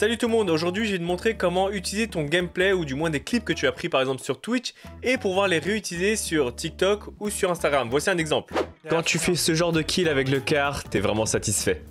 Salut tout le monde, aujourd'hui je vais te montrer comment utiliser ton gameplay ou du moins des clips que tu as pris par exemple sur Twitch et pouvoir les réutiliser sur TikTok ou sur Instagram. Voici un exemple. Quand tu fais ce genre de kill avec le car, t'es vraiment satisfait.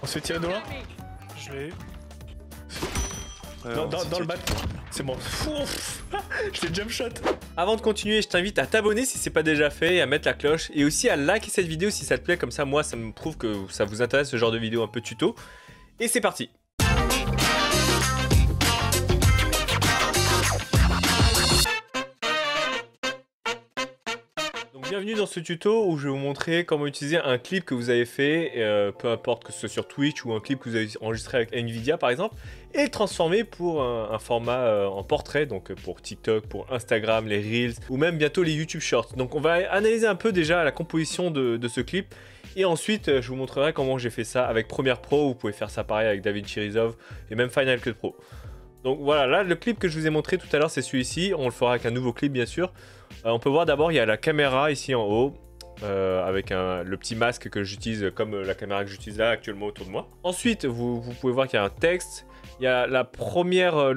On se fait tirer de loin? Je l'ai eu. Dans le bat. C'est bon. Je t'ai jump shot. Avant de continuer, je t'invite à t'abonner si c'est pas déjà fait et à mettre la cloche et aussi à liker cette vidéo si ça te plaît, comme ça moi ça me prouve que ça vous intéresse ce genre de vidéo un peu tuto. Et c'est parti. Donc bienvenue dans ce tuto où je vais vous montrer comment utiliser un clip que vous avez fait, peu importe que ce soit sur Twitch ou un clip que vous avez enregistré avec Nvidia par exemple, et le transformer pour un format en portrait, donc pour TikTok, pour Instagram, les Reels ou même bientôt les YouTube Shorts. Donc on va analyser un peu déjà la composition de ce clip. Et ensuite, je vous montrerai comment j'ai fait ça avec Premiere Pro. Vous pouvez faire ça pareil avec DaVinci Resolve et même Final Cut Pro. Donc voilà, là, le clip que je vous ai montré tout à l'heure, c'est celui-ci. On le fera avec un nouveau clip, bien sûr. On peut voir d'abord, il y a la caméra ici en haut, avec le petit masque que j'utilise comme la caméra que j'utilise là actuellement autour de moi. Ensuite, vous pouvez voir qu'il y a un texte. Il y a le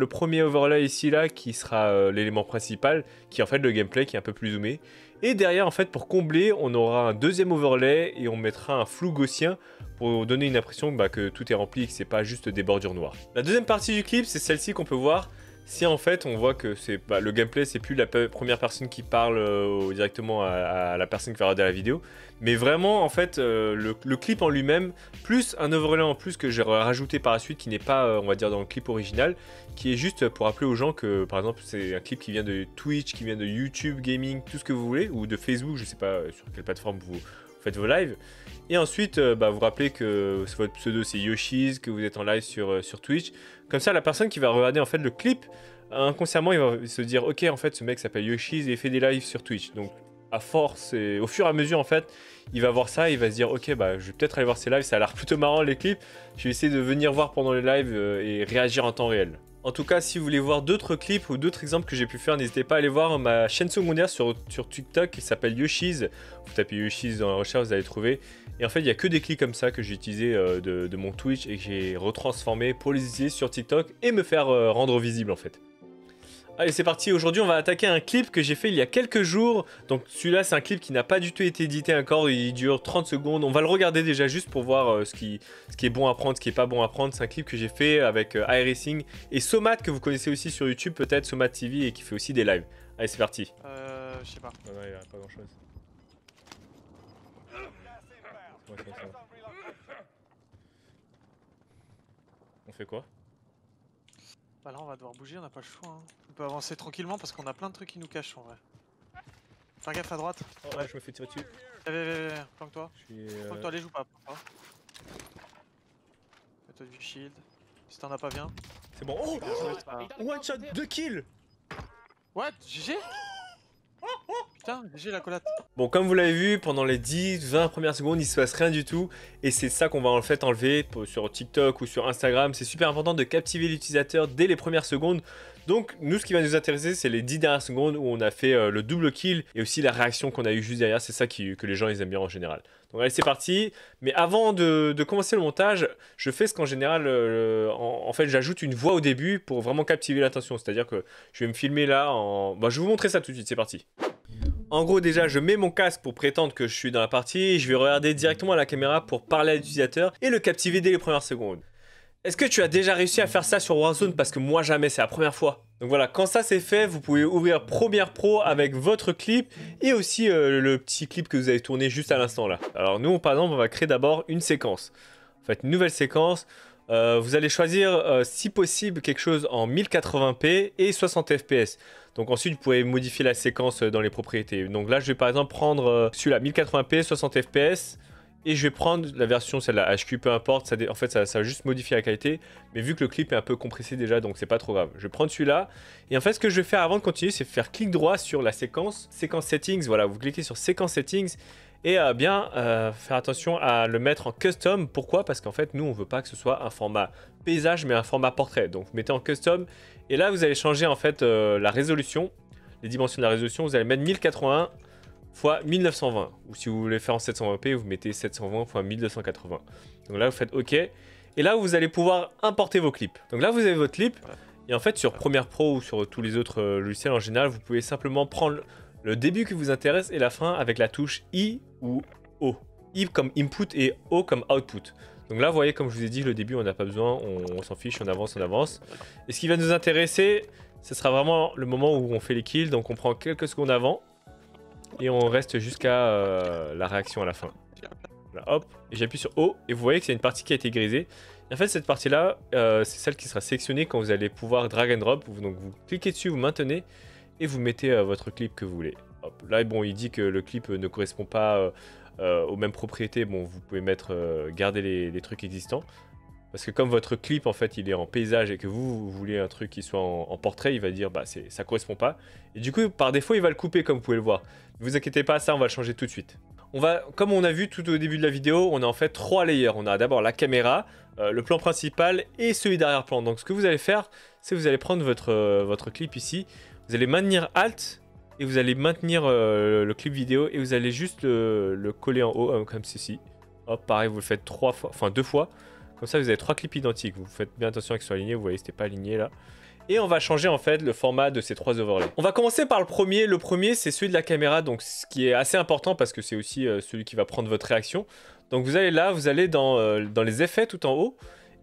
premier overlay ici là qui sera l'élément principal, qui est en fait le gameplay qui est un peu plus zoomé. Et derrière en fait pour combler on aura un deuxième overlay et on mettra un flou gaussien pour donner une impression que tout est rempli et que c'est pas juste des bordures noires. La deuxième partie du clip c'est celle-ci qu'on peut voir. Si en fait on voit que c'est le gameplay c'est plus la première personne qui parle directement à la personne qui va regarder la vidéo, mais vraiment en fait le clip en lui-même plus un overlay en plus que j'ai rajouté par la suite qui n'est pas on va dire dans le clip original, qui est juste pour rappeler aux gens que par exemple c'est un clip qui vient de Twitch, qui vient de YouTube Gaming, tout ce que vous voulez, ou de Facebook, je sais pas sur quelle plateforme vous faites vos lives. Et ensuite, vous rappelez que votre pseudo c'est Yoshiz, que vous êtes en live sur Twitch. Comme ça, la personne qui va regarder en fait le clip, inconsciemment, il va se dire ok, en fait, ce mec s'appelle Yoshiz et il fait des lives sur Twitch. Donc, à force et au fur et à mesure, en fait, il va voir ça, il va se dire ok, je vais peut-être aller voir ses lives, ça a l'air plutôt marrant les clips. Je vais essayer de venir voir pendant les lives et réagir en temps réel. En tout cas, si vous voulez voir d'autres clips ou d'autres exemples que j'ai pu faire, n'hésitez pas à aller voir ma chaîne secondaire sur TikTok qui s'appelle Yoshiz. Vous tapez Yoshiz dans la recherche, vous allez trouver. Et en fait, il n'y a que des clips comme ça que j'ai utilisés de mon Twitch et que j'ai retransformé pour les utiliser sur TikTok et me faire rendre visible en fait. Allez, c'est parti. Aujourd'hui, on va attaquer un clip que j'ai fait il y a quelques jours. Donc celui-là, c'est un clip qui n'a pas du tout été édité encore. Il dure 30 secondes. On va le regarder déjà juste pour voir ce qui est bon à prendre, ce qui est pas bon à prendre. C'est un clip que j'ai fait avec iRacing et Somat, que vous connaissez aussi sur YouTube, peut-être Somat TV, et qui fait aussi des lives. Allez, c'est parti. Je sais pas. Non, il n'y a pas grand-chose. Ouais, ça. On fait quoi? Bah là on va devoir bouger, on n'a pas le choix. Hein. On peut avancer tranquillement parce qu'on a plein de trucs qui nous cachent en vrai. Fais gaffe à droite. Oh ouais, je me fais tirer dessus. Viens, planque-toi. Planque-toi, allez, joue pas. Fais-toi du shield. Si t'en as pas, viens. C'est bon. Oh, one shot, 2 kills. What? GG? Putain, GG la collate. Bon, comme vous l'avez vu, pendant les 10-20 premières secondes, il se passe rien du tout. Et c'est ça qu'on va en fait enlever sur TikTok ou sur Instagram. C'est super important de captiver l'utilisateur dès les premières secondes. Donc, nous, ce qui va nous intéresser, c'est les 10 dernières secondes où on a fait le double kill. Et aussi la réaction qu'on a eue juste derrière. C'est ça que les gens ils aiment bien en général. Donc, allez, c'est parti. Mais avant de commencer le montage, je fais ce qu'en général, en fait, j'ajoute une voix au début pour vraiment captiver l'attention. C'est-à-dire que je vais me filmer là je vais vous montrer ça tout de suite. C'est parti. En gros, déjà, je mets mon casque pour prétendre que je suis dans la partie et je vais regarder directement à la caméra pour parler à l'utilisateur et le captiver dès les premières secondes. Est-ce que tu as déjà réussi à faire ça sur Warzone? Parce que moi, jamais, c'est la première fois. Donc voilà, quand ça c'est fait, vous pouvez ouvrir Premiere Pro avec votre clip et aussi le petit clip que vous avez tourné juste à l'instant là. Alors nous, par exemple, on va créer d'abord une séquence. En fait, une nouvelle séquence. Vous allez choisir, si possible, quelque chose en 1080p et 60 fps. Donc ensuite, vous pouvez modifier la séquence dans les propriétés. Donc là, je vais par exemple prendre celui-là, 1080p, 60 fps. Et je vais prendre la version, celle-là, HQ, peu importe. En fait, ça va juste modifier la qualité. Mais vu que le clip est un peu compressé déjà, donc c'est pas trop grave. Je vais prendre celui-là. Et en fait, ce que je vais faire avant de continuer, c'est faire clic droit sur la séquence settings. Voilà, vous cliquez sur séquence settings. Et faire attention à le mettre en custom. Pourquoi? Parce qu'en fait, nous, on veut pas que ce soit un format paysage, mais un format portrait. Donc, vous mettez en custom. Et là, vous allez changer en fait la résolution. Les dimensions de la résolution, vous allez mettre 1080 x 1920. Ou si vous voulez faire en 720p, vous mettez 720 x 1280. Donc là, vous faites OK. Et Et là, vous allez pouvoir importer vos clips. Donc là, vous avez votre clip. Et en fait, sur Premiere Pro ou sur tous les autres logiciels en général, vous pouvez simplement prendre le début qui vous intéresse et la fin avec la touche I ou O. I comme input et O comme output. Donc là, vous voyez, comme je vous ai dit, le début, on n'a pas besoin, on s'en fiche, on avance, on avance. Et ce qui va nous intéresser, ce sera vraiment le moment où on fait les kills. Donc on prend quelques secondes avant et on reste jusqu'à la réaction à la fin. Là, hop, et j'appuie sur O et vous voyez que c'est une partie qui a été grisée. Et en fait, cette partie-là, c'est celle qui sera sélectionnée quand vous allez pouvoir drag and drop. Donc vous cliquez dessus, vous maintenez et vous mettez votre clip que vous voulez. Hop. Là, bon, il dit que le clip ne correspond pas aux mêmes propriétés. Bon, vous pouvez mettre garder les trucs existants. Parce que comme votre clip, en fait, il est en paysage et que vous voulez un truc qui soit en portrait, il va dire bah ça correspond pas. Et du coup, par défaut, il va le couper comme vous pouvez le voir. Ne vous inquiétez pas, ça, on va le changer tout de suite. Comme on a vu tout au début de la vidéo, on a en fait 3 layers. On a d'abord la caméra, le plan principal et celui d'arrière-plan. Donc ce que vous allez faire, c'est vous allez prendre votre clip ici, vous allez maintenir Alt et vous allez maintenir le clip vidéo et vous allez juste le coller en haut comme ceci. Hop, pareil, vous le faites 2 fois. Comme ça, vous avez 3 clips identiques. Vous faites bien attention à qu'ils soient alignés. Vous voyez, c'était pas aligné là. Et on va changer en fait le format de ces 3 overlays. On va commencer par le premier. Le premier, c'est celui de la caméra, donc ce qui est assez important parce que c'est aussi celui qui va prendre votre réaction. Donc vous allez là, vous allez dans les effets tout en haut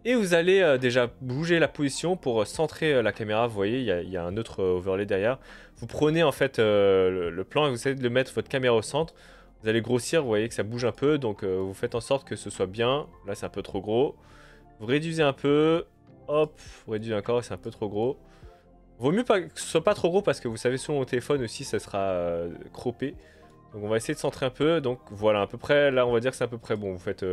et vous allez déjà bouger la position pour centrer la caméra. Vous voyez, il y a un autre overlay derrière. Vous prenez en fait le plan et vous essayez de mettre votre caméra au centre. Vous allez grossir, vous voyez que ça bouge un peu, donc vous faites en sorte que ce soit bien. Là, c'est un peu trop gros. Vous réduisez un peu. Hop, vous réduisez encore, c'est un peu trop gros. Vaut mieux pas, que ce soit pas trop gros parce que vous savez, selon le téléphone aussi, ça sera croppé. Donc on va essayer de centrer un peu. Donc voilà, à peu près, là on va dire que c'est à peu près bon. Vous faites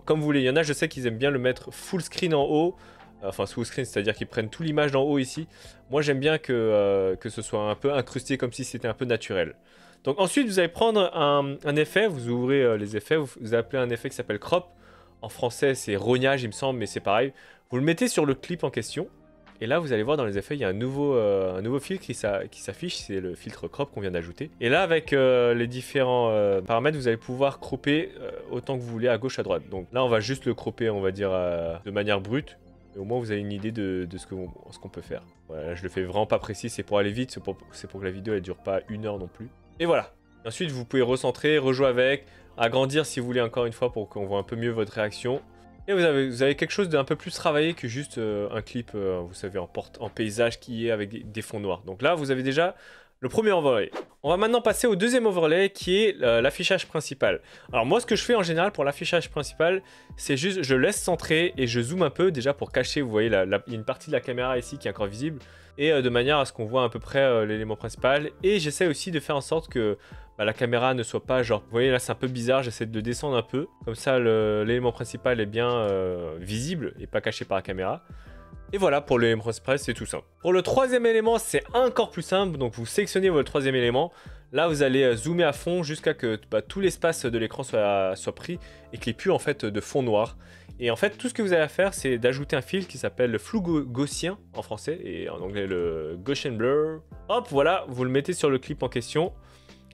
comme vous voulez. Il y en a, je sais qu'ils aiment bien le mettre full screen en haut. Enfin full screen, c'est-à-dire qu'ils prennent toute l'image d'en haut ici. Moi j'aime bien que ce soit un peu incrusté comme si c'était un peu naturel. Donc ensuite vous allez prendre un effet, vous ouvrez les effets, vous appelez un effet qui s'appelle crop. En français c'est rognage il me semble, mais c'est pareil. Vous le mettez sur le clip en question. Et là vous allez voir dans les effets il y a un nouveau filtre qui s'affiche, c'est le filtre crop qu'on vient d'ajouter. Et là avec les différents paramètres vous allez pouvoir cropper autant que vous voulez à gauche à droite. Donc là on va juste le cropper on va dire de manière brute. Et au moins vous avez une idée de ce qu'on peut faire. Voilà, là je le fais vraiment pas précis, c'est pour aller vite, c'est pour que la vidéo elle dure pas 1 heure non plus. Et voilà. Et ensuite vous pouvez recentrer, rejouer avec, agrandir si vous voulez encore une fois pour qu'on voit un peu mieux votre réaction. Et vous avez quelque chose d'un peu plus travaillé que juste un clip, vous savez, en paysage qui est avec des fonds noirs. Donc là vous avez déjà le premier overlay. On va maintenant passer au deuxième overlay qui est l'affichage principal. Alors moi ce que je fais en général pour l'affichage principal, c'est juste je laisse centrer et je zoome un peu déjà pour cacher, vous voyez, il y a une partie de la caméra ici qui est encore visible. Et de manière à ce qu'on voit à peu près l'élément principal. Et j'essaie aussi de faire en sorte que la caméra ne soit pas genre... Vous voyez là c'est un peu bizarre, j'essaie de descendre un peu. Comme ça l'élément principal est bien visible et pas caché par la caméra. Et voilà, pour l'élément principal, c'est tout simple. Pour le troisième élément, c'est encore plus simple. Donc vous sélectionnez votre troisième élément. Là, vous allez zoomer à fond jusqu'à que tout l'espace de l'écran soit pris et qu'il n'y ait plus en fait de fond noir. Et en fait, tout ce que vous avez à faire, c'est d'ajouter un filtre qui s'appelle le flou gaussien en français et en anglais le Gaussian Blur. Hop, voilà, vous le mettez sur le clip en question.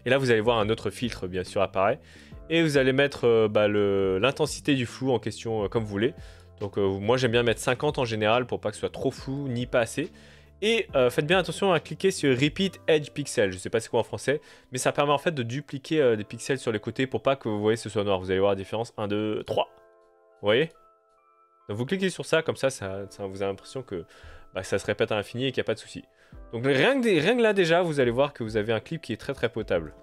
Et là, vous allez voir un autre filtre, bien sûr, apparaît. Et vous allez mettre l'intensité du flou en question comme vous voulez. Donc moi j'aime bien mettre 50 en général pour pas que ce soit trop flou ni pas assez. Et faites bien attention à cliquer sur Repeat Edge Pixel, je sais pas c'est quoi en français, mais ça permet en fait de dupliquer des pixels sur les côtés pour pas que vous voyez ce soit noir. Vous allez voir la différence, 1, 2, 3. Vous voyez? Donc vous cliquez sur ça, comme ça vous avez l'impression que ça se répète à l'infini et qu'il n'y a pas de souci. Donc rien que là déjà, vous allez voir que vous avez un clip qui est très très potable.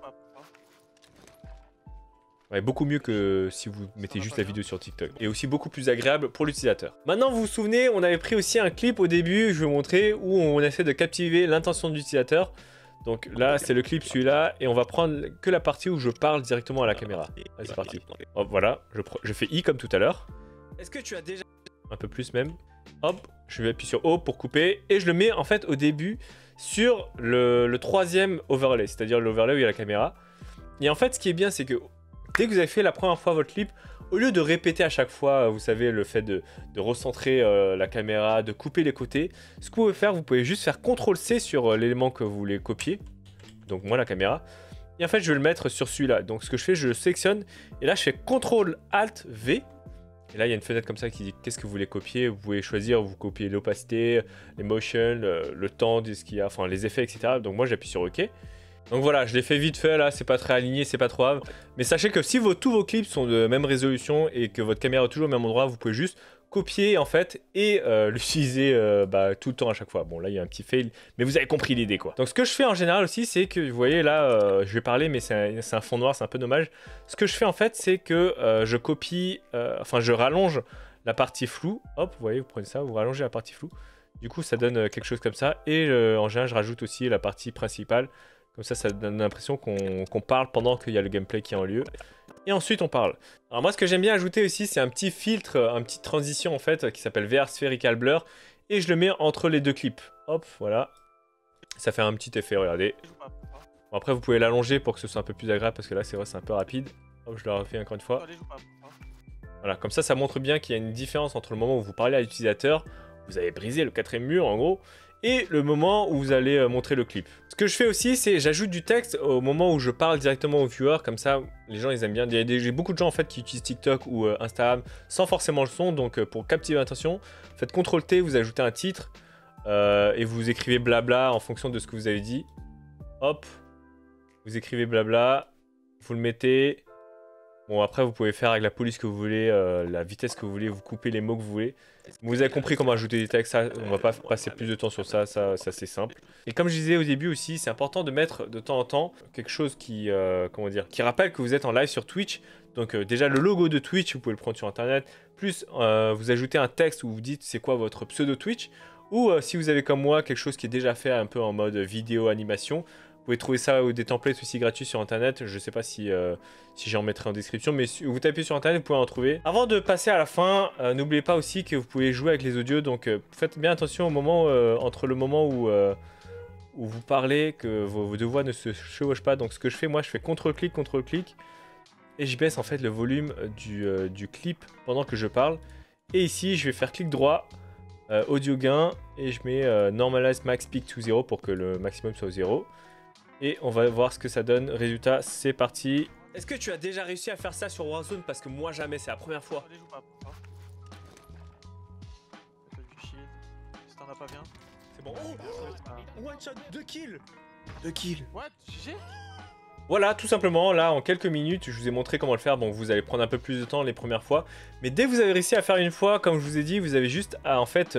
Ouais, beaucoup mieux que si vous mettez juste la vidéo sur TikTok. Et aussi beaucoup plus agréable pour l'utilisateur. Maintenant, vous vous souvenez, on avait pris aussi un clip au début, je vais vous montrer, où on essaie de captiver l'intention de l'utilisateur. Donc là, c'est le clip celui-là, et on va prendre que la partie où je parle directement à la caméra. Allez, c'est parti. Hop, voilà, je fais I comme tout à l'heure. Est-ce que tu as déjà... Un peu plus même. Hop, je vais appuyer sur O pour couper, et je le mets en fait au début sur le troisième overlay, c'est-à-dire l'overlay où il y a la caméra. Et en fait, ce qui est bien, c'est que dès que vous avez fait la première fois votre clip, au lieu de répéter à chaque fois, vous savez, le fait de recentrer la caméra, de couper les côtés, ce que vous pouvez faire, vous pouvez juste faire CTRL-C sur l'élément que vous voulez copier. Donc moi, la caméra. Et en fait, je vais le mettre sur celui-là. Donc ce que je fais, je le sélectionne. Et là, je fais CTRL-ALT-V. Et là, il y a une fenêtre comme ça qui dit qu'est-ce que vous voulez copier. Vous pouvez choisir, vous copiez l'opacité, les motions, le temps de ce qu'il y a, enfin les effets, etc. Donc moi, j'appuie sur OK. Donc voilà, je l'ai fait vite fait là, c'est pas très aligné, c'est pas trop grave. Mais sachez que si tous vos clips sont de même résolution et que votre caméra est toujours au même endroit, vous pouvez juste copier en fait et l'utiliser tout le temps à chaque fois. Bon là il y a un petit fail, mais vous avez compris l'idée quoi. Donc ce que je fais en général aussi, c'est que vous voyez là, je vais parler mais c'est un fond noir, c'est un peu dommage. Ce que je fais en fait, c'est que je copie, je rallonge la partie floue. Hop, vous voyez, vous prenez ça, vous rallongez la partie floue. Du coup ça donne quelque chose comme ça. Et en général je rajoute aussi la partie principale. Comme ça donne l'impression qu'on parle pendant qu'il y a le gameplay qui est en lieu. Et ensuite, on parle. Alors moi, ce que j'aime bien ajouter aussi, c'est un petit filtre, une petite transition en fait, qui s'appelle VR Spherical Blur. Et je le mets entre les deux clips. Hop, voilà. Ça fait un petit effet, regardez. Bon, après, vous pouvez l'allonger pour que ce soit un peu plus agréable, parce que là, c'est vrai, c'est un peu rapide. Hop, je le refais encore une fois. Voilà, comme ça montre bien qu'il y a une différence entre le moment où vous parlez à l'utilisateur, vous avez brisé le quatrième mur, en gros, et le moment où vous allez montrer le clip. Ce que je fais aussi, c'est j'ajoute du texte au moment où je parle directement aux viewers, comme ça les gens ils aiment bien. J'ai beaucoup de gens en fait qui utilisent TikTok ou Instagram sans forcément le son, donc pour captiver l'attention, faites CTRL-T, vous ajoutez un titre et vous écrivez blabla en fonction de ce que vous avez dit. Hop, vous écrivez blabla, vous le mettez. Bon après vous pouvez faire avec la police que vous voulez, la vitesse que vous voulez, vous coupez les mots que vous voulez. Vous avez compris comment ajouter des textes, ça, on va pas passer plus de temps sur ça, ça c'est simple. Et comme je disais au début aussi, c'est important de mettre de temps en temps quelque chose qui, qui rappelle que vous êtes en live sur Twitch. Donc déjà le logo de Twitch, vous pouvez le prendre sur internet, plus vous ajoutez un texte où vous dites c'est quoi votre pseudo Twitch. Ou si vous avez comme moi quelque chose qui est déjà fait un peu en mode vidéo animation, vous pouvez trouver ça ou des templates aussi gratuits sur internet. Je sais pas si j'en mettrai en description, mais si vous tapez sur internet, vous pouvez en trouver. Avant de passer à la fin, n'oubliez pas aussi que vous pouvez jouer avec les audios. Donc faites bien attention au moment, entre le moment où vous parlez, que vos deux voix ne se chevauchent pas. Donc ce que je fais, moi je fais CTRL-clic, et je baisse en fait le volume du clip pendant que je parle. Et ici, je vais faire clic droit, audio gain, et je mets Normalize Max Peak to 0 pour que le maximum soit au 0. Et on va voir ce que ça donne. Résultat, c'est parti. Est-ce que tu as déjà réussi à faire ça sur Warzone? Parce que moi jamais, c'est la première fois. Si t'en as pas bien. C'est bon. Oh, one shot, 2 kills. 2 kills. What? GG? Voilà, tout simplement, là, en quelques minutes, je vous ai montré comment le faire. Bon, vous allez prendre un peu plus de temps les premières fois. Mais dès que vous avez réussi à faire une fois, comme je vous ai dit, vous avez juste à, en fait,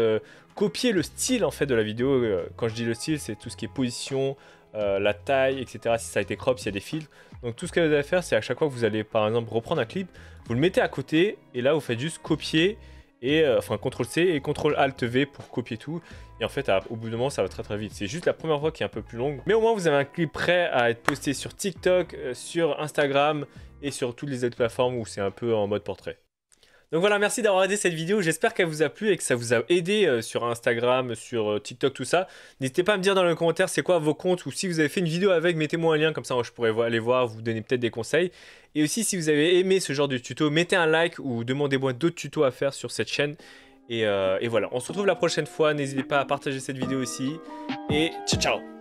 copier le style, en fait, de la vidéo. Quand je dis le style, c'est tout ce qui est position, la taille, etc. Si ça a été crop, s'il y a des filtres. Donc tout ce que vous allez faire, c'est à chaque fois que vous allez par exemple reprendre un clip, vous le mettez à côté et là vous faites juste copier et CTRL-C et CTRL-ALT-V pour copier tout. Et en fait au bout d'un moment ça va très très vite. C'est juste la première fois qui est un peu plus longue. Mais au moins vous avez un clip prêt à être posté sur TikTok, sur Instagram et sur toutes les autres plateformes où c'est un peu en mode portrait. Donc voilà, merci d'avoir regardé cette vidéo, j'espère qu'elle vous a plu et que ça vous a aidé sur Instagram, sur TikTok, tout ça. N'hésitez pas à me dire dans les commentaires c'est quoi vos comptes ou si vous avez fait une vidéo avec, mettez-moi un lien, comme ça je pourrais aller voir, vous donner peut-être des conseils. Et aussi si vous avez aimé ce genre de tuto, mettez un like ou demandez-moi d'autres tutos à faire sur cette chaîne. Et voilà, on se retrouve la prochaine fois, n'hésitez pas à partager cette vidéo aussi. Et ciao ciao!